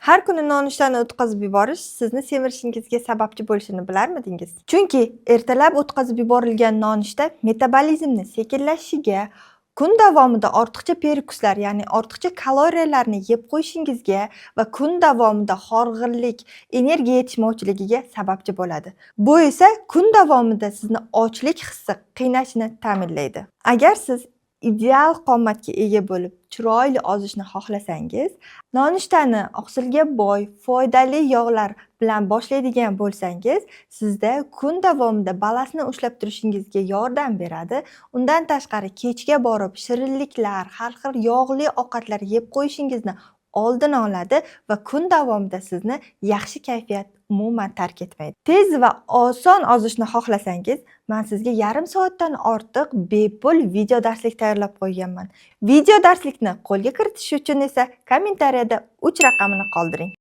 Har kuni nonushtani o'tkazib yuborish sizni semirishingizga sababchi bo'lishini bilarmidingiz? Chunki ertalab o'tkazib yuborilgan nonushta metabolizmni sekinlashishiga, kun davomida ortiqcha perkuslar, ya'ni ortiqcha kaloriyalarni yeb qo'yishingizga va kun davomida horg'inlik, energiya yetishmovchiligiga sababchi bo'ladi. Bu esa kun davomida sizni ochlik hissi qiynashini ta'minlaydi. Agar siz ideal qomatga ega bo'lib, chiroyli ozishni xohlasangiz, nonushtani oqsilga boy, foydali yog'lar bilan boshlaydigan bo'lsangiz, sizda kun davomida balansni ushlab turishingizga yordam beradi. Undan tashqari kechga borib shirinliklar, har xil yog'li ovqatlar yeb qo'yishingizni oldini oladi va kun davomida sizni yaxshi kayfiyat umuman tark etmaydi. Tez va oson ozishni xohlasangiz, men sizga yarim soatdan ortiq bepul video darslik tayyorlab qo'yganman. Video darslikni qo'lga kiritish uchun esa kommentariyada 3 raqamini qoldiring.